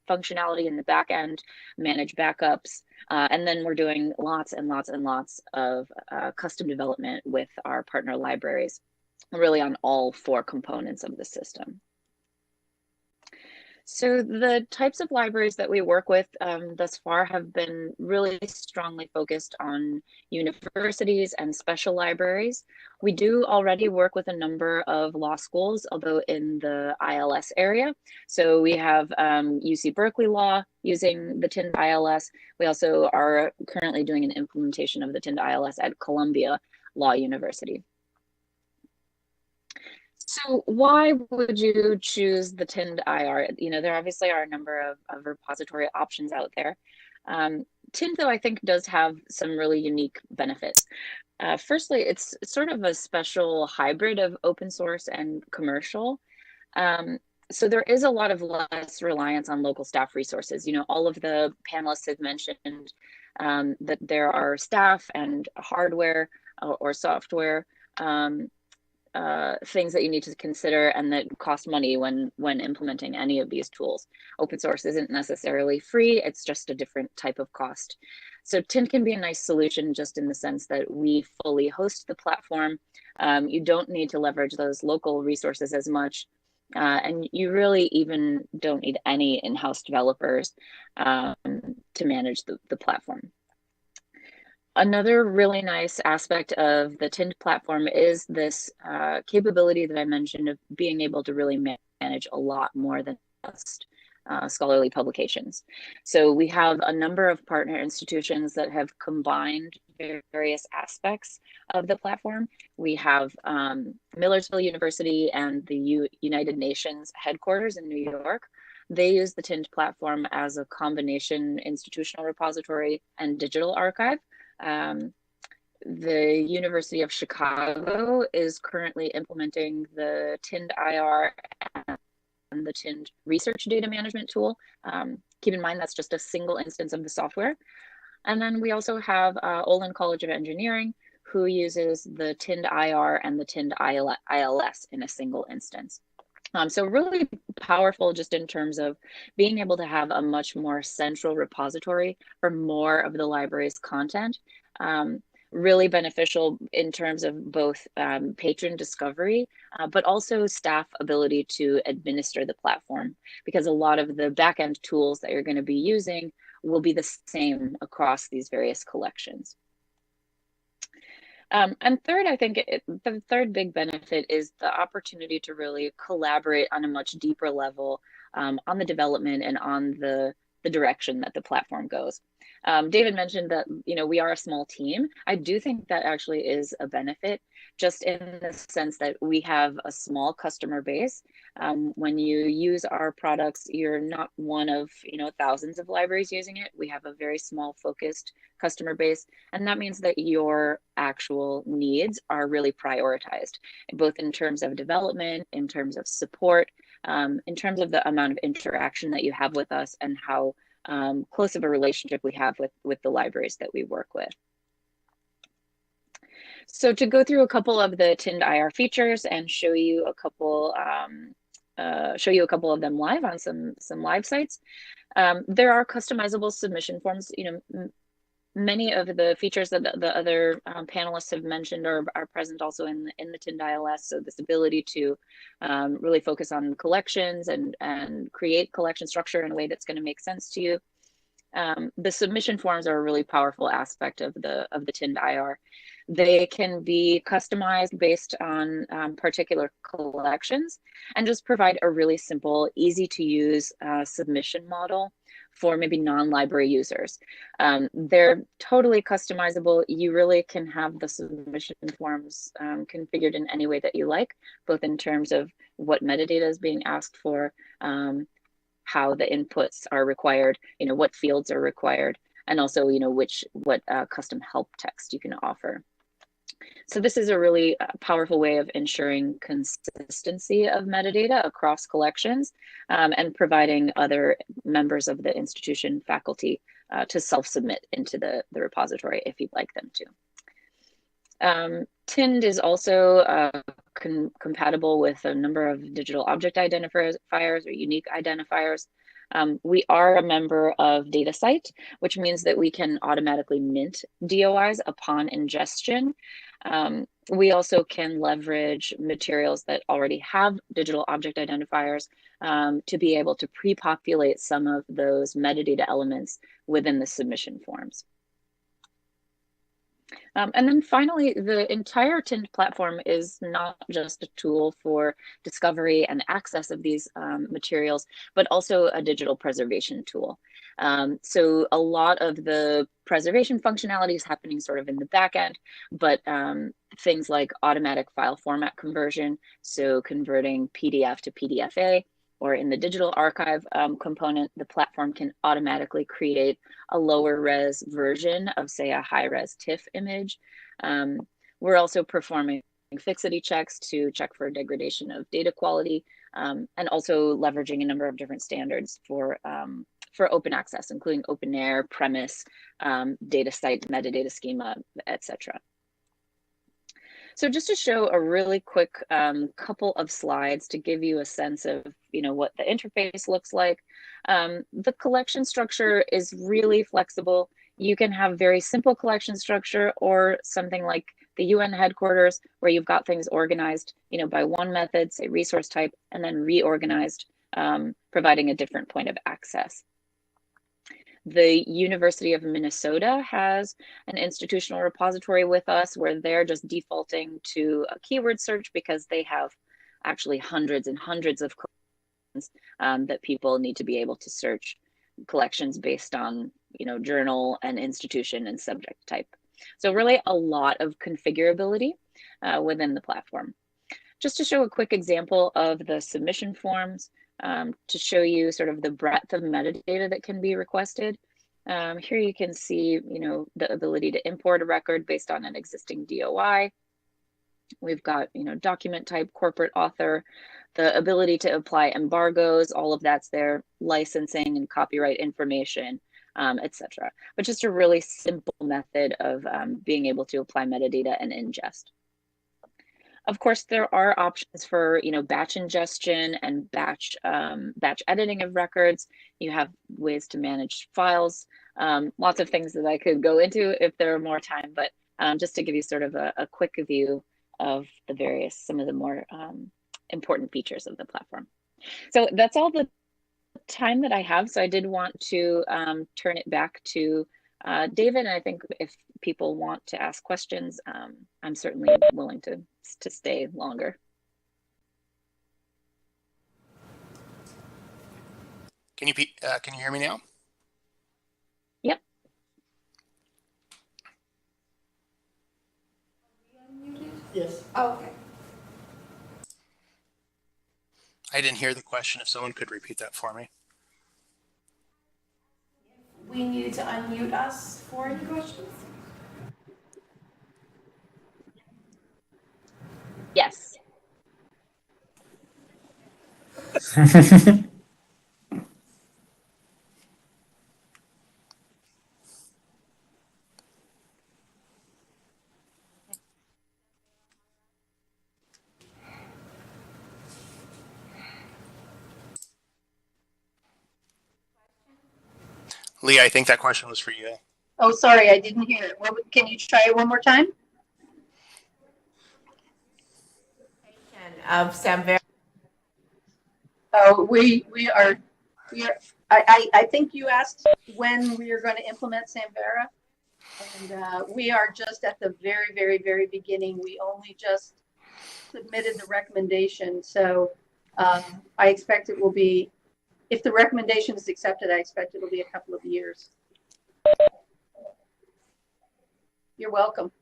functionality in the back end, manage backups, and then we're doing lots and lots and lots of custom development with our partner libraries, really on all 4 components of the system. So the types of libraries that we work with thus far have been really strongly focused on universities and special libraries. We do already work with a number of law schools, although in the ILS area. So we have UC Berkeley Law using the TIND ILS. We also are currently doing an implementation of the TIND ILS at Columbia Law University. So why would you choose the TIND IR? You know, there obviously are a number of repository options out there. TIND, though, I think does have some really unique benefits. Firstly, it's sort of a special hybrid of open source and commercial. So there is a lot of less reliance on local staff resources. You know, all of the panelists have mentioned that there are staff and hardware or software things that you need to consider and that cost money when implementing any of these tools. Open source isn't necessarily free, it's just a different type of cost. So TIND can be a nice solution just in the sense that we fully host the platform. You don't need to leverage those local resources as much. And you really even don't need any in-house developers to manage the platform. Another really nice aspect of the TIND platform is this capability that I mentioned of being able to really manage a lot more than just scholarly publications. So we have a number of partner institutions that have combined various aspects of the platform. We have Millersville University and the United Nations headquarters in New York They use the TIND platform as a combination institutional repository and digital archive. The University of Chicago is currently implementing the TIND IR and the TIND research data management tool. Keep in mind, that's just a single instance of the software. And then we also have Olin College of Engineering, who uses the TIND IR and the TIND ILS in a single instance. So really powerful just in terms of being able to have a much more central repository for more of the library's content. Really beneficial in terms of both patron discovery, but also staff ability to administer the platform, because a lot of the backend tools that you're going to be using will be the same across these various collections. And third, I think the third big benefit is the opportunity to really collaborate on a much deeper level on the development and on the direction that the platform goes. David mentioned that, you know, we are a small team. I do think that actually is a benefit, just in the sense that we have a small customer base. When you use our products, you're not one of, you know, thousands of libraries using it. We have a very small focused customer base, and that means that your actual needs are really prioritized, both in terms of development, in terms of support, in terms of the amount of interaction that you have with us, and how close of a relationship we have with the libraries that we work with. So to go through a couple of the TIND IR features and show you a couple of them live on some live sites. There are customizable submission forms. You know, many of the features that the other panelists have mentioned are present also in the TIND ILS. So this ability to really focus on collections and create collection structure in a way that's going to make sense to you. The submission forms are a really powerful aspect of the TIND IR. They can be customized based on particular collections and just provide a really simple, easy to use submission model for maybe non-library users. They're totally customizable. You really can have the submission forms configured in any way that you like, both in terms of what metadata is being asked for, how the inputs are required, you know, what fields are required, and also, you know, what custom help text you can offer. So this is a really powerful way of ensuring consistency of metadata across collections and providing other members of the institution faculty to self-submit into the repository if you'd like them to. TIND is also compatible with a number of digital object identifiers or unique identifiers. We are a member of DataCite, which means that we can automatically mint DOIs upon ingestion. We also can leverage materials that already have digital object identifiers to be able to pre-populate some of those metadata elements within the submission forms. And then finally, the entire TIND platform is not just a tool for discovery and access of these materials, but also a digital preservation tool. So a lot of the preservation functionality is happening sort of in the back end, but things like automatic file format conversion, so converting PDF to PDFA, or in the digital archive component, the platform can automatically create a lower res version of, say, a high res TIFF image. We're also performing fixity checks to check for degradation of data quality, and also leveraging a number of different standards for open access, including OpenAIRE, Premise, DataCite, metadata schema, etc. So just to show a really quick couple of slides to give you a sense of, you know, what the interface looks like. The collection structure is really flexible. You can have very simple collection structure or something like the UN headquarters, where you've got things organized, you know, by one method, say resource type, and then reorganized, providing a different point of access. The University of Minnesota has an institutional repository with us where they're just defaulting to a keyword search because they have actually hundreds and hundreds of collections that people need to be able to search collections based on, you know, journal and institution and subject type. So really a lot of configurability within the platform. Just to show a quick example of the submission forms, to show you sort of the breadth of metadata that can be requested. Here you can see, the ability to import a record based on an existing DOI. We've got, document type, corporate author, the ability to apply embargoes, all of that's there, licensing and copyright information, etc. But just a really simple method of being able to apply metadata and ingest. Of course, there are options for, batch ingestion and batch editing of records. You have ways to manage files, lots of things that I could go into if there were more time, but just to give you sort of a quick view of some of the more important features of the platform. So that's all the time that I have. So I did want to turn it back to David, and I think if people want to ask questions, I'm certainly willing to stay longer. Can you hear me now? Yep. Yes. Oh, okay. I didn't hear the question. If someone could repeat that for me. We needed to unmute us for any questions? Yes. Leah, I think that question was for you. Oh, sorry, I didn't hear it. Can you try it one more time? Of Samvera. Oh, we are. I think you asked when we are going to implement Samvera, and we are just at the very, very, very beginning. We only just submitted the recommendation, so I expect it will be. If the recommendation is accepted, I expect it'll be a couple of years. You're welcome.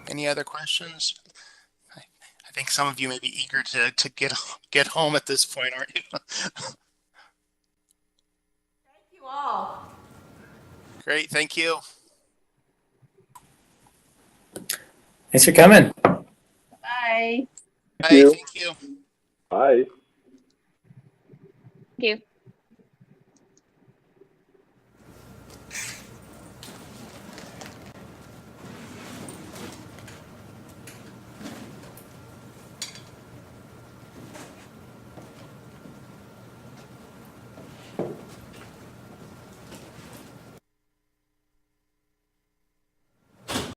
Any other questions? I think some of you may be eager to get home at this point, aren't you? Thank you all. Great, thank you. Thanks for coming. Bye. Bye, thank you. Bye. Thank you.